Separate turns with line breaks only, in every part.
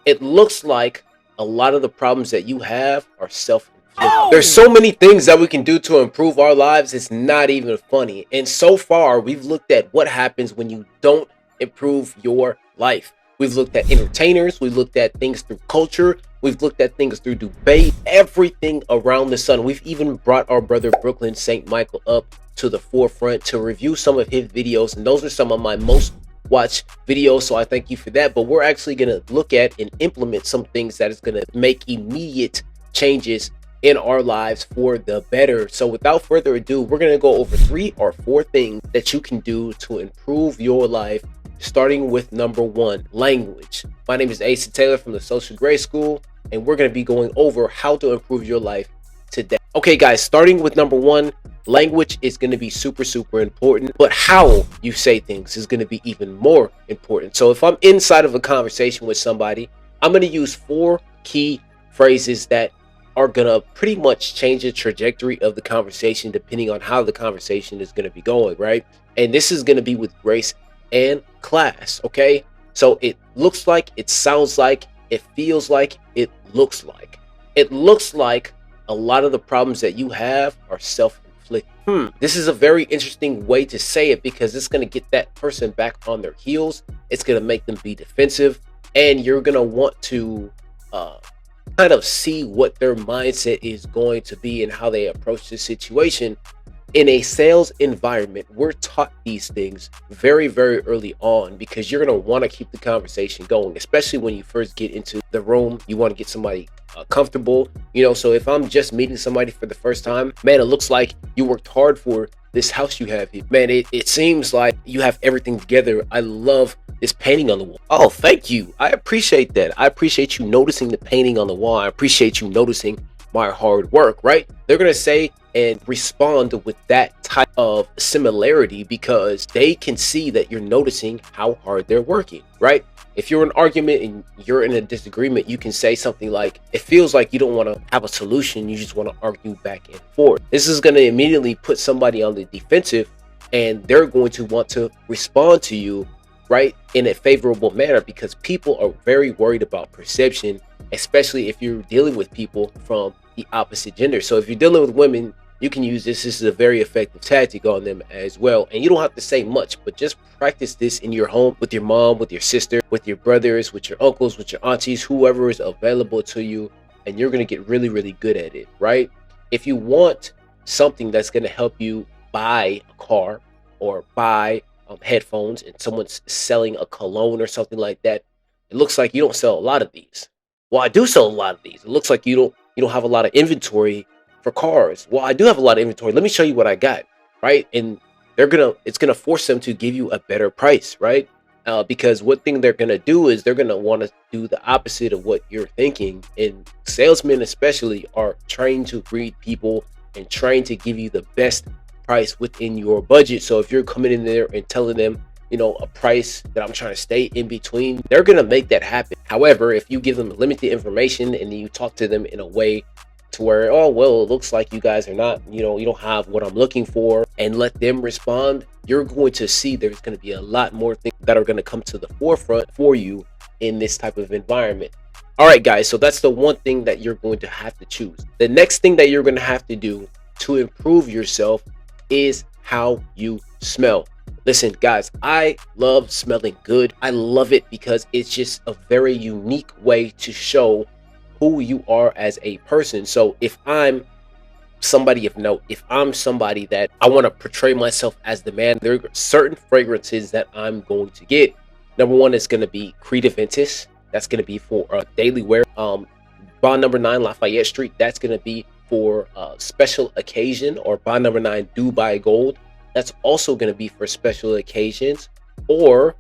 It looks like a lot of the problems that you have are self-inflicted. There's so many things that we can do to improve our lives. It's not even funny. And so far, we've looked at what happens when you don't improve your life. We've looked at entertainers. We've looked at things through culture. We've looked at things through debate, everything around the sun. We've even brought our brother Brooklyn St. Michael up to the forefront to review some of his videos. And those are some of my most watched videos. So I thank you for that. But we're actually going to look at and implement some things that is going to make immediate changes in our lives for the better. So without further ado, we're going to go over 3 or 4 things that you can do to improve your life. Starting with number 1, language. My name is Asa Taylor from the Social Grade School, and we're going to be going over how to improve your life today. Okay, guys, starting with number 1, language is going to be super important, but how you say things is going to be even more important. So if I'm inside of a conversation with somebody, I'm going to use 4 key phrases that are going to pretty much change the trajectory of the conversation depending on how the conversation is going to be going, right? And this is going to be with grace and class. Okay, so it looks like, it sounds like, it feels like, it looks like a lot of the problems that you have are self-inflicted. This is a very interesting way to say it because it's going to get that person back on their heels. It's going to make them be defensive, and you're going to want to kind of see what their mindset is going to be and how they approach the situation. In a sales environment, we're taught these things very early on because you're going to want to keep the conversation going, especially when you first get into the room. You want to get somebody comfortable, so if I'm just meeting somebody for the first time, man, it looks like you worked hard for this house you have here. Man, it seems like you have everything together. I love this painting on the wall. Oh, thank you. I appreciate that. I appreciate you noticing the painting on the wall. I appreciate you noticing my hard work, right? They're going to say and respond with that type of similarity because they can see that you're noticing how hard they're working, right? If you're in an argument and you're in a disagreement, you can say something like, it feels like you don't want to have a solution, you just want to argue back and forth. This is going to immediately put somebody on the defensive, and they're going to want to respond to you, right, in a favorable manner because people are very worried about perception, especially if you're dealing with people from the opposite gender. So if you're dealing with women, you can use this. This is a very effective tactic on them as well. And you don't have to say much, but just practice this in your home with your mom, with your sister, with your brothers, with your uncles, with your aunties, whoever is available to you. And you're going to get really good at it, right? If you want something that's going to help you buy a car or buy headphones and someone's selling a cologne or something like that, it looks like you don't sell a lot of these. Well, I do sell a lot of these. It looks like you don't have a lot of inventory for cars. Well, I do have a lot of inventory. Let me show you what I got, right? And it's gonna force them to give you a better price, right? Because what thing they're gonna do is they're gonna want to do the opposite of what you're thinking. And salesmen especially are trained to read people and trained to give you the best price within your budget. So if you're coming in there and telling them, a price that I'm trying to stay in between, they're gonna make that happen. However, if you give them limited information and you talk to them in a way to where, oh, well, it looks like you guys are not, you don't have what I'm looking for, and let them respond, you're going to see there's going to be a lot more things that are going to come to the forefront for you in this type of environment. All right, guys, so that's the one thing that you're going to have to choose. The next thing that you're going to have to do to improve yourself is how you smell. Listen, guys, I love smelling good. I love it because it's just a very unique way to show who you are as a person. So if I'm somebody of note, if I'm somebody that I want to portray myself as the man, there are certain fragrances that I'm going to get. Number 1 is going to be Creed Aventus. That's going to be for daily wear. Bond number 9 Lafayette Street. That's going to be for special occasion. Or Bond number 9 Dubai Gold. That's also going to be for special occasions. Or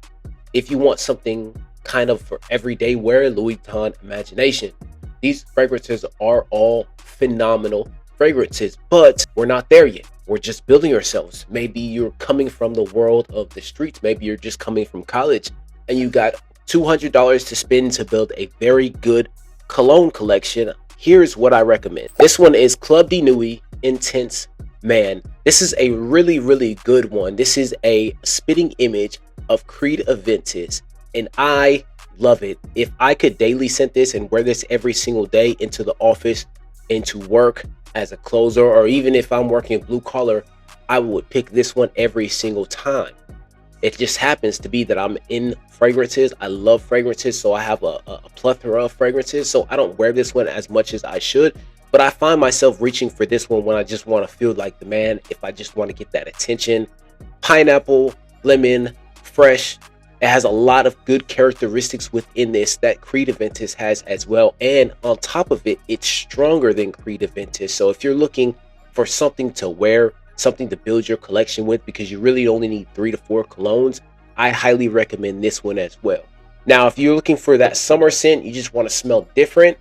if you want something kind of for everyday wear, Louis Vuitton Imagination. These fragrances are all phenomenal fragrances, but we're not there yet. We're just building ourselves. Maybe you're coming from the world of the streets. Maybe you're just coming from college and you got $200 to spend to build a very good cologne collection. Here's what I recommend. This one is Club de Nuit Intense Man. This is a really good one. This is a spitting image of Creed Aventus, and I love it. If I could daily scent this and wear this every single day into the office, into work, as a closer, or even if I'm working blue collar, I would pick this one every single time. It just happens to be that I'm in fragrances. I love fragrances, so I have a plethora of fragrances. So I don't wear this one as much as I should, but I find myself reaching for this one when I just want to feel like the man. If I just want to get that attention, pineapple, lemon, fresh. It has a lot of good characteristics within this that Creed Aventus has as well. And on top of it, it's stronger than Creed Aventus. So if you're looking for something to wear, something to build your collection with, because you really only need 3 to 4 colognes, I highly recommend this one as well. Now, if you're looking for that summer scent, you just want to smell different,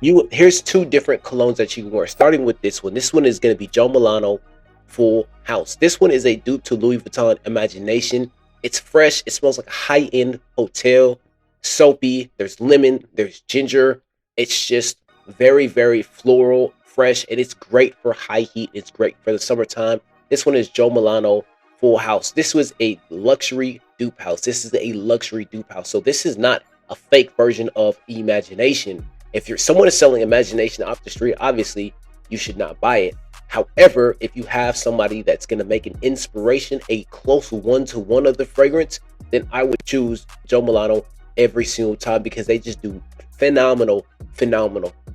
here's 2 different colognes that you can wear, starting with this one. This one is going to be Joe Milano Full House. This one is a dupe to Louis Vuitton Imagination. It's fresh. It smells like a high-end hotel, soapy. There's lemon, there's ginger. It's just very, very floral, fresh, and it's great for high heat. It's great for the summertime. This one is Joe Milano Full House. This was a luxury dupe house. This is a luxury dupe house. So this is not a fake version of Imagination. If someone is selling Imagination off the street, obviously you should not buy it. However, if you have somebody that's going to make an inspiration, a close one-to-one of the fragrance, then I would choose Joe Milano every single time, because they just do phenomenal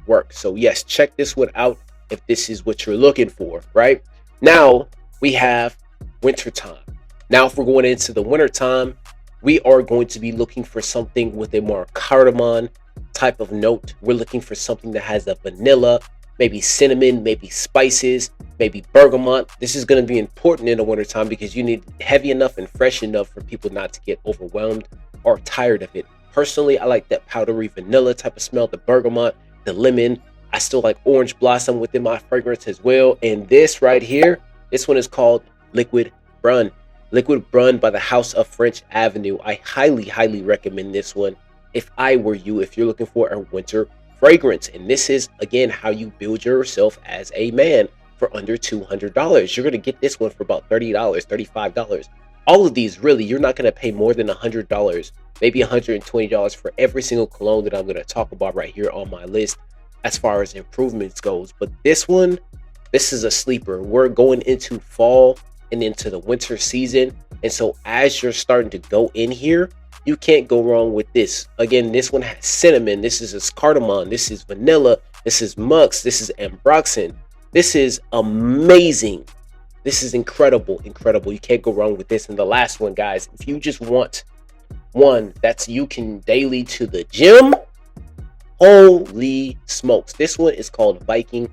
work. So yes, check this one out if this is what you're looking for. Right now we have wintertime. Now if we're going into the wintertime, we are going to be looking for something with a more cardamom type of note. We're looking for something that has a vanilla, maybe cinnamon, maybe spices, maybe bergamot. This is going to be important in the wintertime because you need heavy enough and fresh enough for people not to get overwhelmed or tired of it. Personally, I like that powdery vanilla type of smell, the bergamot, the lemon. I still like orange blossom within my fragrance as well. And this right here, this one is called Liquid Brun. Liquid Brun by the House of French Avenue. I highly recommend this one if I were you, if you're looking for a winter fragrance. And this is, again, how you build yourself as a man for under $200. You're going to get this one for about $30, $35. All of these, really, you're not going to pay more than $100, maybe $120 for every single cologne that I'm going to talk about right here on my list as far as improvements goes. But this one, this is a sleeper. We're going into fall and into the winter season. And so as you're starting to go in here, you can't go wrong with this. Again, this one has cinnamon. This is cardamom. This is vanilla. This is mux. This is ambroxan. This is amazing. This is incredible. You can't go wrong with this. And the last one, guys, if you just want one that's you can daily to the gym, holy smokes. This one is called Viking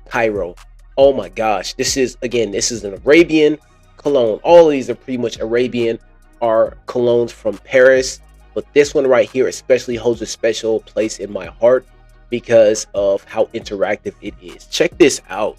Cairo. Oh my gosh. This is an Arabian cologne. All of these are pretty much Arabian, are colognes from Paris, but this one right here especially holds a special place in my heart because of how interactive it is. Check this out.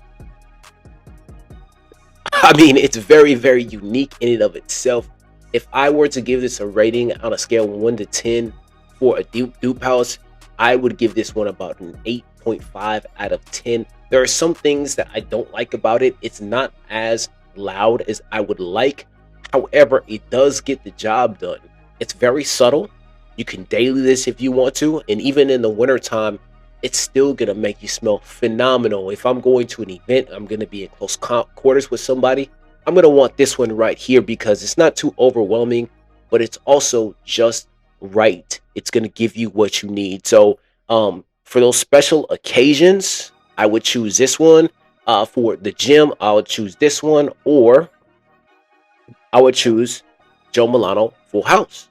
I mean, it's very unique in and of itself. If I were to give this a rating on a scale of 1 to 10 for a dupe house, I would give this one about an 8.5 out of 10. There are some things that I don't like about it. It's not as loud as I would like. However, it does get the job done. It's very subtle. You can daily this if you want to. And even in the wintertime, it's still going to make you smell phenomenal. If I'm going to an event, I'm going to be in close quarters with somebody, I'm going to want this one right here because it's not too overwhelming, but it's also just right. It's going to give you what you need. So for those special occasions, I would choose this one. For the gym, I would choose this one, or I would choose Joe Milano Full House,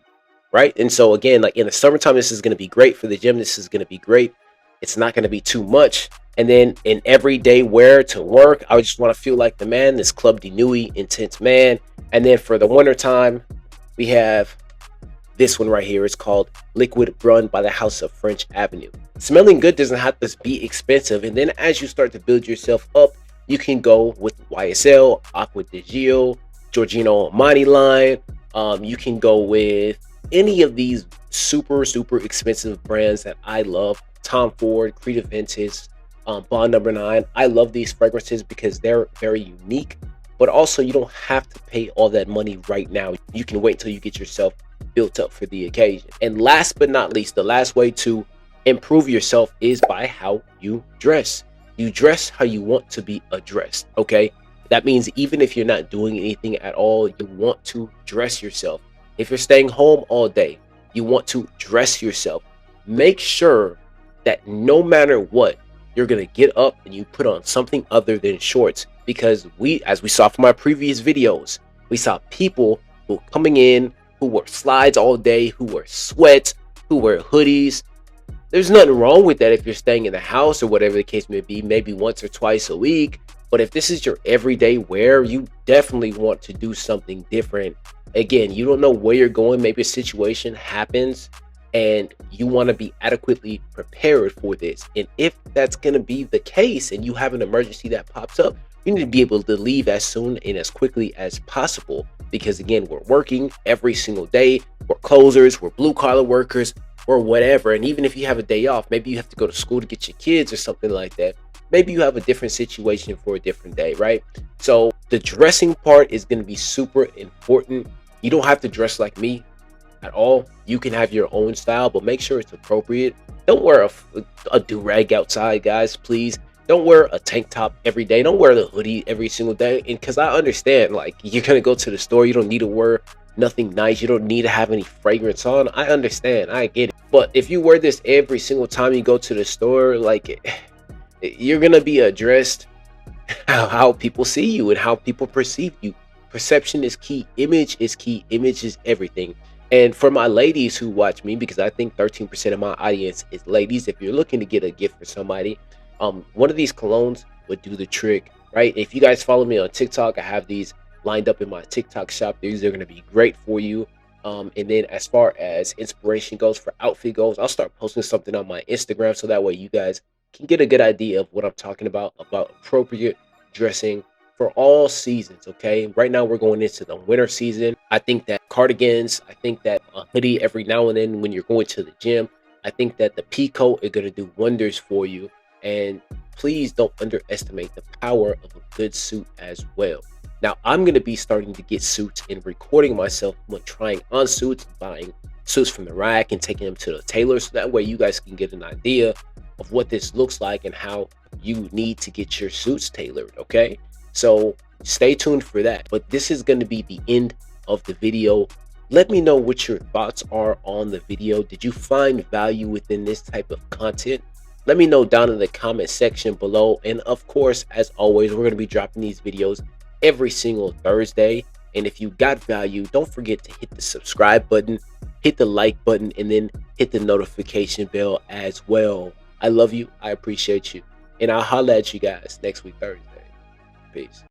right? And so again, like in the summertime, this is going to be great. For the gym, this is going to be great. It's not going to be too much. And then in everyday wear to work, I just want to feel like the man, this Club de Nuit intense man. And then for the wintertime, we have this one right here. It's called Liquid Brun by the House of French Avenue. Smelling good doesn't have to be expensive. And then as you start to build yourself up, you can go with YSL, Acqua di Gio, Giorgino Armani line. You can go with any of these super expensive brands that I love. Tom Ford, Creed Aventus, Bond Number 9. I love these fragrances because they're very unique, but also you don't have to pay all that money right now. You can wait until you get yourself built up for the occasion. And last but not least, the last way to improve yourself is by how you dress. You dress how you want to be addressed, okay? That means even if you're not doing anything at all, you want to dress yourself. If you're staying home all day, you want to dress yourself. Make sure that no matter what, you're going to get up and you put on something other than shorts, because as we saw from my previous videos, we saw people who coming in who wear slides all day, who wear sweats, who wear hoodies. There's nothing wrong with that if you're staying in the house or whatever the case may be, maybe once or twice a week. But if this is your everyday wear, you definitely want to do something different. Again, you don't know where you're going. Maybe a situation happens and you want to be adequately prepared for this. And if that's going to be the case and you have an emergency that pops up, you need to be able to leave as soon and as quickly as possible. Because again, we're working every single day. We're closers, we're blue collar workers, or whatever. And even if you have a day off, maybe you have to go to school to get your kids or something like that. Maybe you have a different situation for a different day, right? So the dressing part is going to be super important. You don't have to dress like me at all. You can have your own style, but make sure it's appropriate. Don't wear a do-rag outside, guys, please. Don't wear a tank top every day. Don't wear the hoodie every single day. And because I understand, like, you're going to go to the store. You don't need to wear nothing nice. You don't need to have any fragrance on. I understand. I get it. But if you wear this every single time you go to the store, like, you're going to be addressed how people see you and how people perceive you. Perception is key. Image is key. Image is everything. And for my ladies who watch me, because I think 13% of my audience is ladies, if you're looking to get a gift for somebody, one of these colognes would do the trick, right? If you guys follow me on TikTok, I have these lined up in my TikTok shop. These are going to be great for you. And then as far as inspiration goes, for outfit goes, I'll start posting something on my Instagram so that way you guys can get a good idea of what I'm talking about appropriate dressing for all seasons. Okay, right now we're going into the winter season. I think that cardigans, I think that a hoodie every now and then when you're going to the gym, I think that the pea coat is going to do wonders for you. And please don't underestimate the power of a good suit as well. Now I'm going to be starting to get suits and recording myself when trying on suits, buying suits from the rack and taking them to the tailor, so that way you guys can get an idea of what this looks like and how you need to get your suits tailored. Okay, so stay tuned for that. But this is going to be the end of the video. Let me know what your thoughts are on the video. Did you find value within this type of content? Let me know down in the comment section below. And of course, as always, we're going to be dropping these videos every single Thursday. And if you got value, don't forget to hit the subscribe button, hit the like button, and then hit the notification bell as well. I love you. I appreciate you. And I'll holla at you guys next week, Thursday. Peace.